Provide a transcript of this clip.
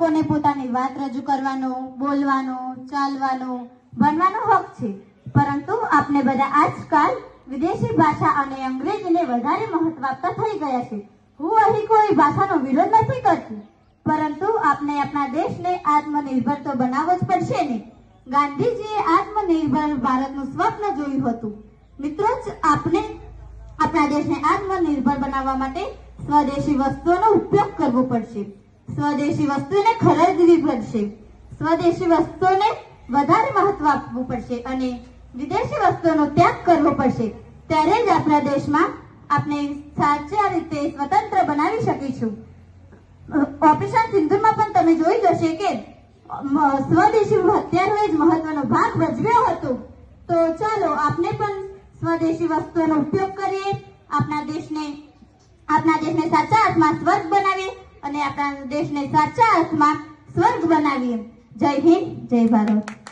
લોકોને પોતાની વાત રજૂ કરવાનો, બોલવાનો, ચાલવાનો, ભણવાનો હક છે, પરંતુ આપણે બધા આજકાલ વિદેશી ભાષા અને અંગ્રેજીને વધારે મહત્વ આપતા થઈ ગયા છે। હું અહીં કોઈ ભાષાનો વિરોધ નથી કરતી, પરંતુ આપણે આપણા દેશને આત્મનિર્ભર તો બનાવવો જ પડશે ને। ગાંધીજીએ આત્મનિર્ભર ભારતનું સ્વપ્ન જોયું હતું। મિત્રો, આપણે આપણા દેશને આત્મનિર્ભર બનાવવા માટે સ્વદેશી વસ્તુઓનો ઉપયોગ કરવો પડશે, સ્વદેશી વસ્તુને ખરીદવી પડશે, સ્વદેશી વસ્તુઓને વધારે મહત્વ આપવું પડશે અને વિદેશી વસ્તુઓનો ત્યાગ કરવો પડશે। ત્યારે જ આપણા દેશમાં આપણે સાચા રીતે સ્વતંત્ર બનાવી શકીશું। ઓપરેશન સિંદૂરમાં પણ તમે જોઈ જશે કે સ્વદેશી હથિયારોએ જ મહત્વનો ભાગ ભજવ્યો હતો। તો ચાલો આપણે પણ સ્વદેશી વસ્તુઓનો ઉપયોગ કરીએ, આપણા દેશને સાચા અર્થમાં સ્વર્ગ બનાવીએ અને આપણા દેશને સાચા અર્થમાં સ્વર્ગ બનાવીએ। જય હિન્દ, જય ભારત।